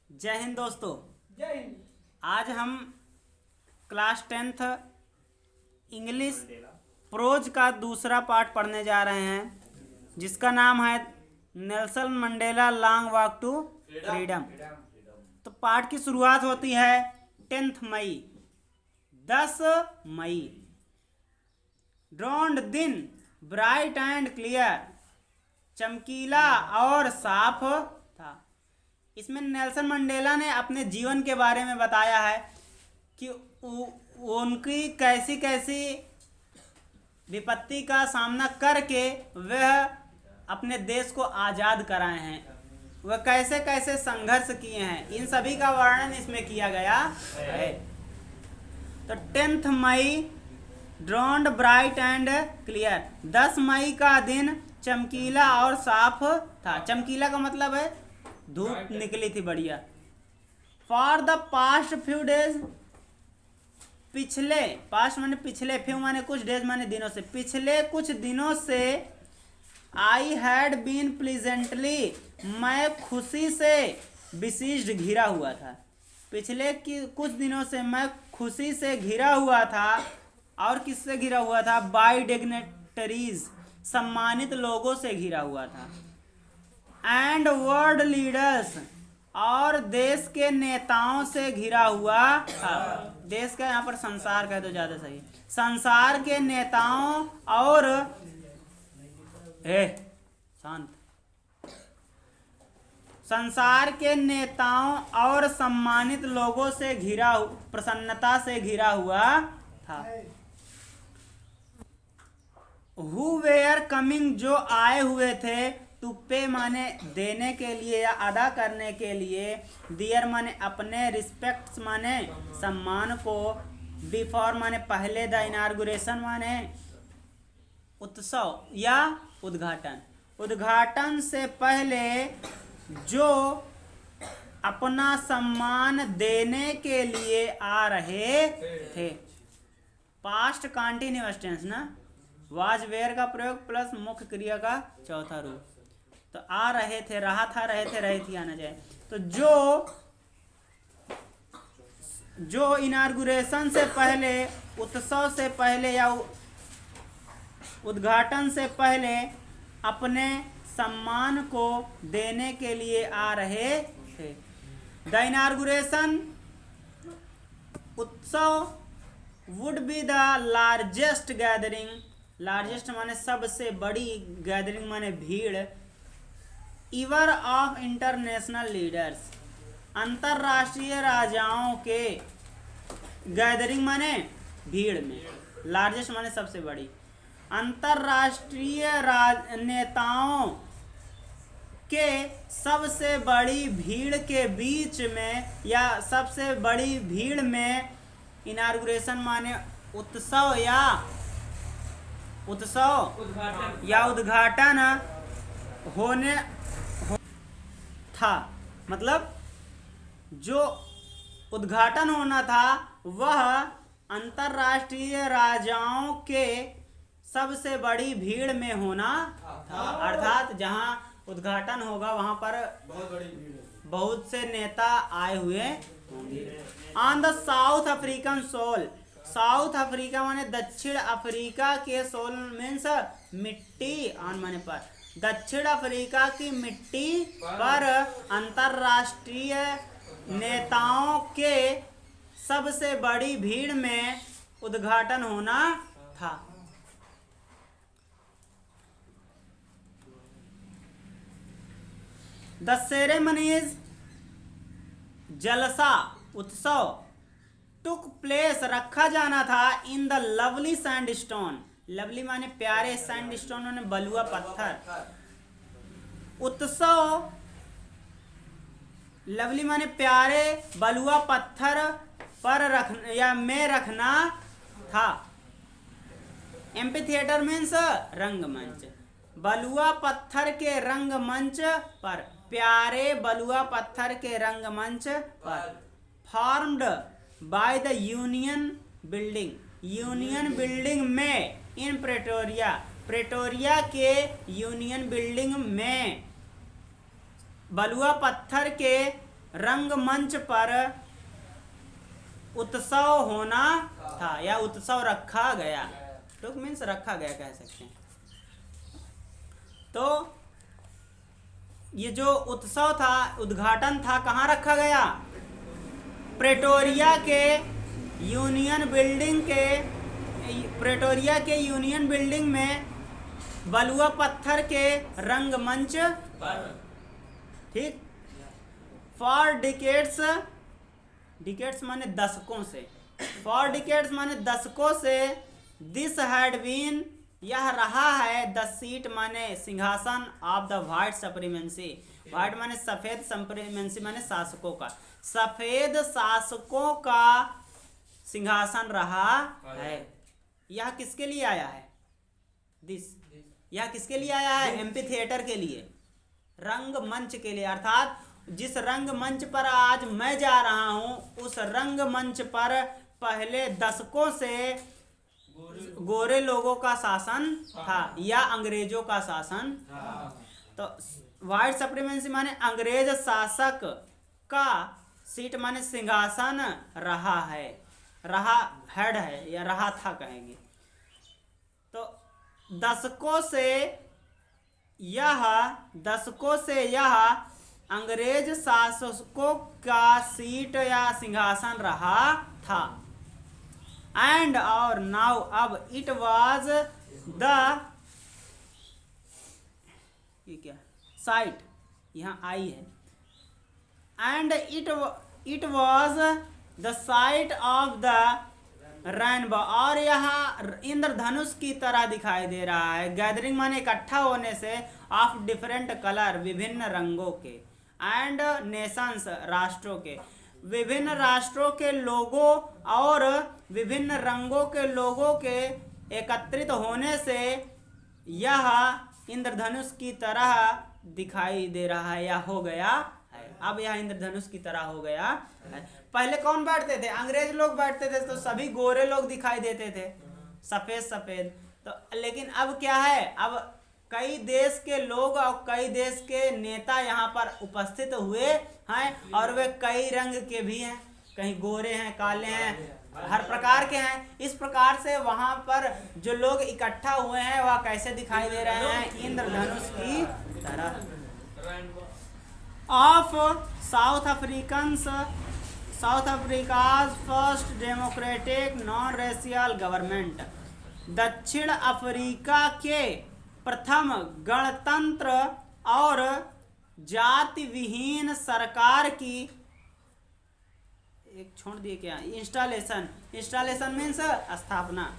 जय हिंद दोस्तों। जय हिंद। आज हम क्लास 10th इंग्लिश प्रोज का दूसरा पार्ट पढ़ने जा रहे हैं, जिसका नाम है Nelson Mandela long walk to freedom. तो पार्ट की शुरुआत होती है 10 मई, 10 मई। ड्रोन्ड दिन ब्राइट एंड क्लियर, चमकीला और साफ था। इसमें नेल्सन मंडेला ने अपने जीवन के बारे में बताया है कि उनकी कैसी कैसी विपत्ति का सामना करके वह अपने देश को आज़ाद कराए हैं, वह कैसे कैसे संघर्ष किए हैं, इन सभी का वर्णन इसमें किया गया है। तो 10 मई ड्रोन्ड ब्राइट एंड क्लियर, 10 मई का दिन चमकीला और साफ था। चमकीला का मतलब है धूप निकली थी बढ़िया। For the past few days, पिछले, पास्ट माने पिछले, फ्यू माने कुछ, डेज माने दिनों से, पिछले कुछ दिनों से आई हैड बीन प्लीजेंटली, मैं खुशी से बिसीज्ड, घिरा हुआ था। पिछले कुछ दिनों से मैं खुशी से घिरा हुआ था। और किससे घिरा हुआ था? बाय डिग्नेटरीज, सम्मानित लोगों से घिरा हुआ था। एंड वर्ल्ड लीडर्स, और देश के नेताओं से घिरा हुआ था। देश का यहाँ पर संसार कहे तो ज्यादा सही, संसार के नेताओं और शांत, संसार के नेताओं और सम्मानित लोगों से घिरा, प्रसन्नता से घिरा हुआ था। हु वेयर कमिंग, जो आए हुए थे, टू पे माने देने के लिए या अदा करने के लिए, दियर माने अपने, रिस्पेक्ट्स माने सम्मान को, बिफोर माने पहले, द इनार्गुरेशन माने उत्सव या उद्घाटन, उद्घाटन से पहले जो अपना सम्मान देने के लिए आ रहे थे। पास्ट कॉन्टिन्यूअस टेंस ना, वाज वेयर का प्रयोग प्लस मुख्य क्रिया का चौथा रूप। तो आ रहे थे, रहा था, रहे थे, रही थी आना जाए। तो जो इनार्गुरेशन से पहले, उत्सव से पहले या उद्घाटन से पहले अपने सम्मान को देने के लिए आ रहे थे। द इनार्गुरेशन उत्सव would be the largest gathering, largest माने सबसे बड़ी, गैदरिंग माने भीड़, इवर ऑफ इंटरनेशनल लीडर्स, अंतरराष्ट्रीय राजाओं के, गैदरिंग माने भीड़ में, लार्जेस्ट माने सबसे बड़ी, अंतरराष्ट्रीय नेताओं के सबसे बड़ी भीड़ के बीच में या सबसे बड़ी भीड़ में, इनार्गुरेशन माने उत्सव या उद्घाटन होने था। मतलब जो उद्घाटन होना था वह अंतरराष्ट्रीय राजाओं के सबसे बड़ी भीड़ में होना था। अर्थात जहां उद्घाटन होगा वहां पर बहुत बड़ी भीड़, बहुत से नेता आए हुए होंगे। On the South African soul, South Africa माने दक्षिण अफ्रीका के, सोल मीन्स मिट्टी, ऑन माने पर, दक्षिण अफ्रीका की मिट्टी पर अंतरराष्ट्रीय नेताओं के सबसे बड़ी भीड़ में उद्घाटन होना था। द सेरेमनीज, जलसा, उत्सव, टुक प्लेस, रखा जाना था, in the lovely sandstone, lovely माने प्यारे, सैंडस्टोन माने बलुआ पत्थर, उत्सव, लवली माने प्यारे, बलुआ पत्थर पर रखना या में रखना था। एम्पी थिएटर मीन्स रंगमंच, बलुआ पत्थर के रंगमंच पर, प्यारे बलुआ पत्थर के रंगमंच पर। Formed by the union building, union building में, इन प्रेटोरिया, प्रेटोरिया के यूनियन बिल्डिंग में, बलुआ पत्थर के रंगमंच पर उत्सव होना था या उत्सव रखा गया। टुक मीन्स रखा गया कह सकते हैं। तो ये जो उत्सव था, उद्घाटन था, कहाँ रखा गया? प्रेटोरिया के यूनियन बिल्डिंग में बलुआ पत्थर के रंगमंच पर। ठीक। फॉर डिकेट्स माने दशकों से, फॉर डिकेट्स माने दशकों से, दिस हैड बीन यह रहा है, द सीट माने सिंहासन, ऑफ द व्हाइट सप्रीमेंसी, व्हाइट माने सफेद, सप्रीमेंसी माने शासकों का, सफेद शासकों का सिंहासन रहा है। यह किसके लिए आया है? यह किसके लिए आया है? एम्पी थिएटर के लिए, रंगमंच के लिए। अर्थात जिस रंगमंच पर आज मैं जा रहा हूं, उस रंगमंच पर पहले दशकों से गोरे लोगों का शासन था या अंग्रेजों का शासन। तो व्हाइट सप्रीमेंसी माने अंग्रेज शासक का सीट माने सिंहासन रहा है, रहा हेड है या रहा था कहेंगे। तो दशकों से यह अंग्रेज शासकों का सीट या सिंहासन रहा था। एंड और नाउ अब इट वाज द, ये क्या साइट यहाँ आई है, and it was the site of the rainbow, और यहाँ इंद्रधनुष की तरह दिखाई दे रहा है। गैदरिंग माने इकट्ठा होने से, ऑफ डिफरेंट कलर विभिन्न रंगों के, एंड नेशंस राष्ट्रों के, विभिन्न राष्ट्रों के लोगों और विभिन्न रंगों के लोगों के एकत्रित होने से यह इंद्रधनुष की तरह दिखाई दे रहा है या हो गया है। अब यह इंद्रधनुष की तरह हो गया है। पहले कौन बैठते थे? अंग्रेज लोग बैठते थे, तो सभी गोरे लोग दिखाई देते थे, सफेद सफेद। तो लेकिन अब क्या है? अब कई देश के लोग और कई देश के नेता यहाँ पर उपस्थित हुए हैं, और वे कई रंग के भी हैं, कहीं गोरे हैं, काले हैं, हर प्रकार के हैं। इस प्रकार से वहाँ पर जो लोग इकट्ठा हुए हैं वह कैसे दिखाई दे रहे हैं? इंद्रधनुष की तरह। Of south Africa's first democratic non racial government, दक्षिण अफ्रीका के प्रथम गणतंत्र और जाति विहीन सरकार की, एक छोड़ दिए क्या, इंस्टॉलेशन मीन्स स्थापना,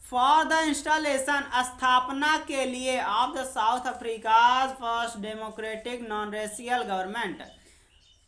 फॉर द इंस्टॉलेशन स्थापना के लिए of the south Africa's first democratic non racial government,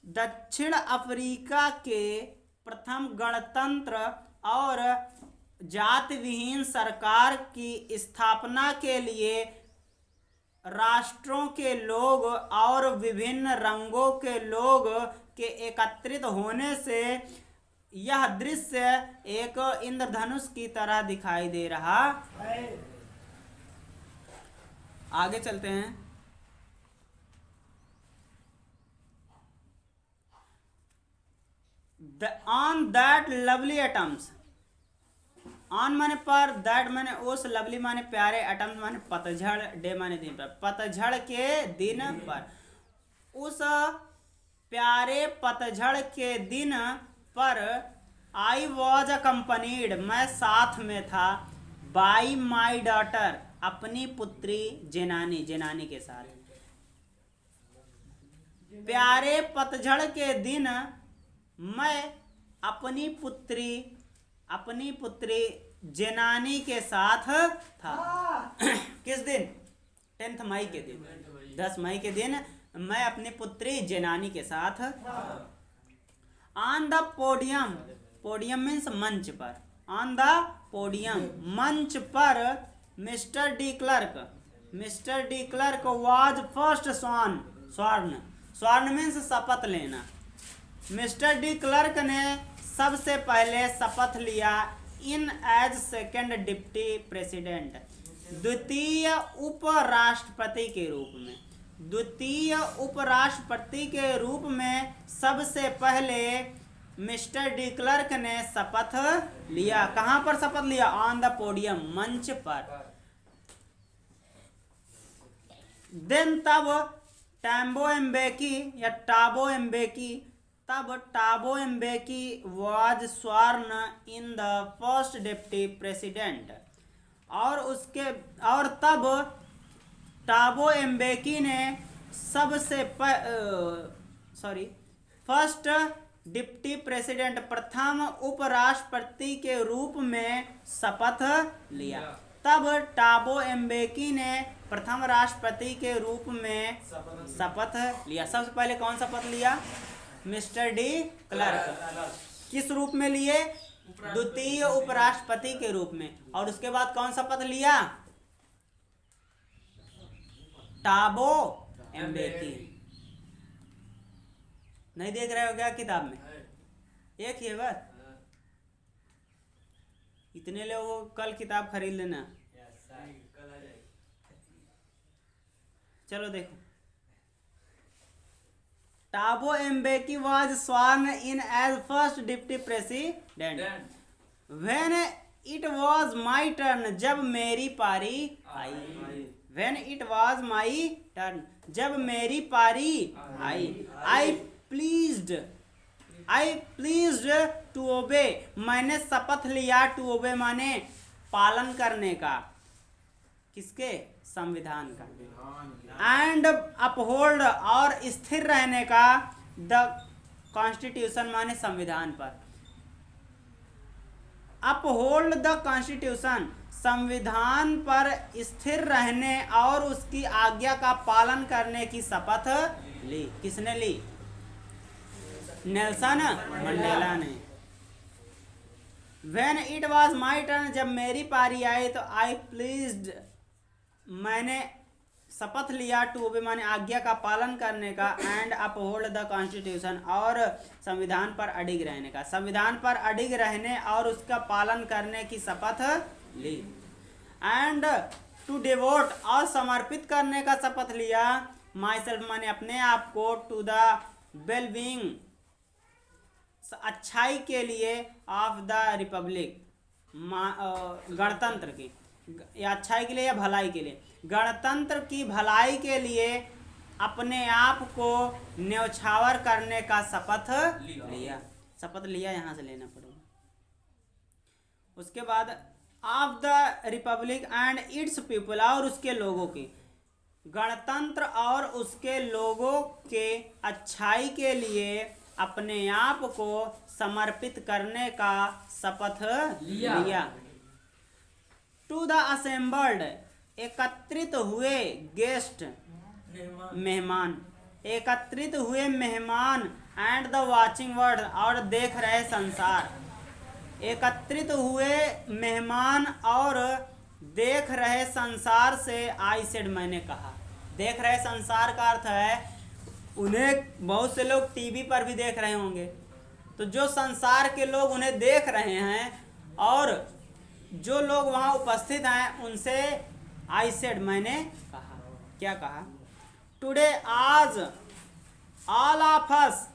दक्षिण अफ्रीका के प्रथम गणतंत्र और जाति विहीन सरकार की स्थापना के लिए राष्ट्रों के लोग और विभिन्न रंगों के लोग के एकत्रित होने से यह दृश्य एक इंद्रधनुष की तरह दिखाई दे रहा है। आगे चलते हैं। On that lovely atoms, on माने पर, दैट माने उस, लवली माने प्यारे, एटम्स माने पतझड़, डे माने दिन पर, पतझड़ के दिन पर, उस प्यारे पतझड़ के दिन पर आई वॉज अकम्पनीड, मैं साथ में था, बाई माई डॉटर, अपनी पुत्री जेनानी के साथ। प्यारे पतझड़ के दिन मैं अपनी पुत्री जेनानी के साथ था। किस दिन? 10 मई के दिन, 10 मई के दिन मैं अपनी पुत्री जेनानी के साथ। On the podium, podium means मंच पर, ऑन द पोडियम मंच पर mister de Klerk was first स्वर्ण मीन्स शपथ लेना। मिस्टर डी क्लर्क ने सबसे पहले शपथ लिया इन एज सेकेंड डिप्टी प्रेसिडेंट, द्वितीय उपराष्ट्रपति के रूप में। द्वितीय उपराष्ट्रपति के रूप में सबसे पहले मिस्टर डी क्लर्क ने शपथ लिया। कहां पर शपथ लिया? ऑन द पोडियम, मंच पर। देन तब टैम्बो एम्बेकी या टाबो एम्बेकी, तब Thabo Mbeki was sworn in the first deputy president, और तब टाबो एम्बेकी ने फर्स्ट डिप्टी प्रेसिडेंट, प्रथम उपराष्ट्रपति के रूप में शपथ लिया। तब टाबो एम्बेकी ने प्रथम राष्ट्रपति के रूप में शपथ लिया। सबसे पहले कौन शपथ लिया? Mister de Klerk. किस रूप में लिए? द्वितीय उपराष्ट्रपति के रूप में। और उसके बाद कौन शपथ लिया? टाबो एम्बेकी। नहीं देख रहे हो क्या किताब में? एक ही है बस। इतने लोगों को कल किताब खरीद लेना। चलो देखो, Thabo Mbeki was sworn in as first deputy president when it was my turn, जब मेरी पारी आई। when it was my turn, जब मेरी पारी आई। I pleased to obey, मैंने शपथ लिया। to obey माने पालन करने का। किसके? संविधान का। एंड अपहोल्ड, और स्थिर रहने का। द कॉन्स्टिट्यूशन माने संविधान पर। अपहोल्ड द कॉन्स्टिट्यूशन, संविधान पर स्थिर रहने और उसकी आज्ञा का पालन करने की शपथ ली। किसने ली? नेल्सन मंडेला ने। When it was my turn, जब मेरी पारी आई तो I pleased, मैंने शपथ लिया। टू ओबे माने आज्ञा का पालन करने का। एंड अपहोल्ड द कॉन्स्टिट्यूशन, और संविधान पर अडिग रहने का। संविधान पर अडिग रहने और उसका पालन करने की शपथ ली। एंड टू डिवोट, और समर्पित करने का शपथ लिया। माई सेल्फ माने अपने आप को। टू द वेलबींग, अच्छाई के लिए। ऑफ द रिपब्लिक, गणतंत्र की, या अच्छाई के लिए या भलाई के लिए। गणतंत्र की भलाई के लिए अपने आप को न्यौछावर करने का शपथ लिया। शपथ लिया यहाँ से लेना पड़ेगा। उसके बाद of the Republic and it's people, और उसके लोगों की। गणतंत्र और उसके लोगों के अच्छाई के लिए अपने आप को समर्पित करने का शपथ लिया। टू द असेंबल्ड, एकत्रित हुए गेस्ट, मेहमान। एकत्रित हुए मेहमान। एंड द वाचिंग वर्ल्ड, और देख रहे संसार। एकत्रित हुए मेहमान और देख रहे संसार से आई सेड, मैंने कहा। देख रहे संसार का अर्थ है उन्हें बहुत से लोग टीवी पर भी देख रहे होंगे, तो जो संसार के लोग उन्हें देख रहे हैं और जो लोग वहाँ उपस्थित हैं उनसे आई सेड, मैंने कहा। क्या कहा? टुडे, आज, ऑल ऑफ अस,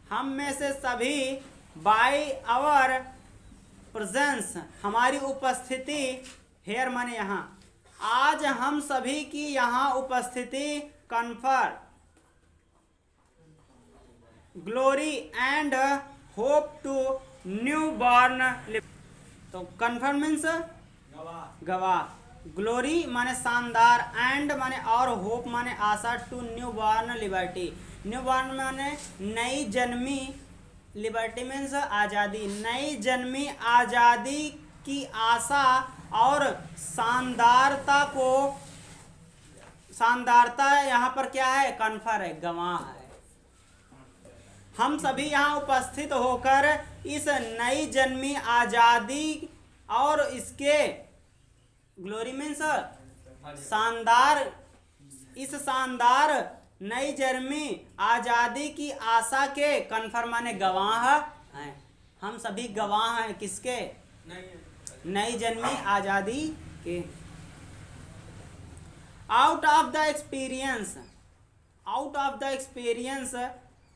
हम में से सभी, बाय आवर प्रेजेंस, हमारी उपस्थिति, हेयर माने यहाँ, आज हम सभी की यहाँ उपस्थिति, confer glory and hope to new born. तो कन्फर्म मीन्स गवाह, ग्लोरी माने शानदार, एंड माने और, होप माने आशा, to new born liberty. New born माने नई जन्मी, लिबर्टी मीन्स आज़ादी। नई जन्मी आज़ादी की आशा और शानदारता को, शानदारता यहाँ पर क्या है? कन्फर है, गवाह है। हम सभी यहाँ उपस्थित होकर इस नई जन्मी आज़ादी और इसके, ग्लोरी मीन्स शानदार, इस शानदार नई जन्मी आज़ादी की आशा के, कन्फर्म माने गवाह हैं। हम सभी गवाह हैं किसके? नई जन्मी आज़ादी के। Out of the experience, out of the experience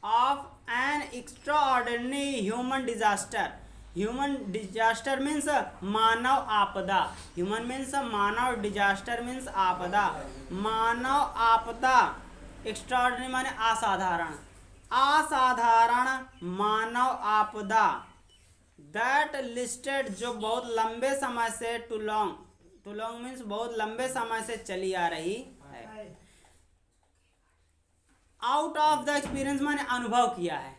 of an extraordinary human disaster. Human disaster means मानव आपदा। ह्यूमन मीन्स मानव, डिजास्टर मीन्स आपदा। मानव आपदा, एक्स्ट्राऑर्डिनरी माने असाधारण, असाधारण मानव आपदा। दैट लिस्टेड, जो बहुत लंबे समय से, too long, too long means बहुत लंबे समय से चली आ रही है। आउट ऑफ द एक्सपीरियंस माने अनुभव किया है,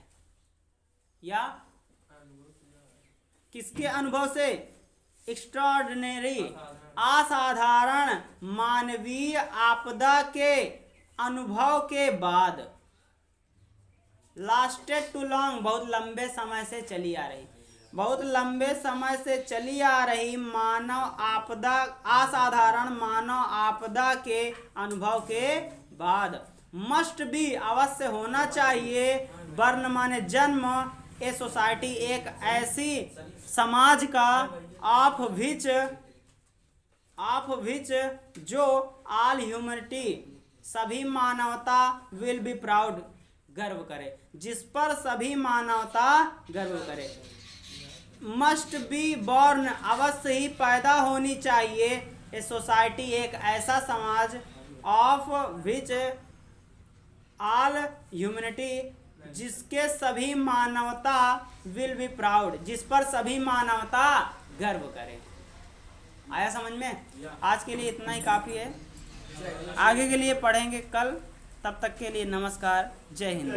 या किसके अनुभव से? एक्स्ट्राऑर्डिनरी, असाधारण मानवीय आपदा के अनुभव के बाद। लास्टेड टू लॉन्ग, बहुत लंबे समय से चली आ रही, बहुत लंबे समय से चली आ रही मानव आपदा, असाधारण मानव आपदा के अनुभव के बाद। मस्ट बी, अवश्य होना चाहिए। बर्न माने जन्म, ए सोसाइटी, एक ऐसी समाज का, ऑफ विच जो ऑल ह्यूमनिटी, सभी मानवता, विल बी प्राउड, गर्व करे, जिस पर सभी मानवता गर्व करे। मस्ट बी बॉर्न, अवश्य ही पैदा होनी चाहिए। ए सोसाइटी, एक ऐसा समाज, ऑफ विच ऑल ह्यूमनिटी, जिसके सभी मानवता, विल बी प्राउड, जिस पर सभी मानवता गर्व करे। आया समझ में? आज के लिए इतना ही काफ़ी है, आगे के लिए पढ़ेंगे कल। तब तक के लिए नमस्कार, जय हिंद।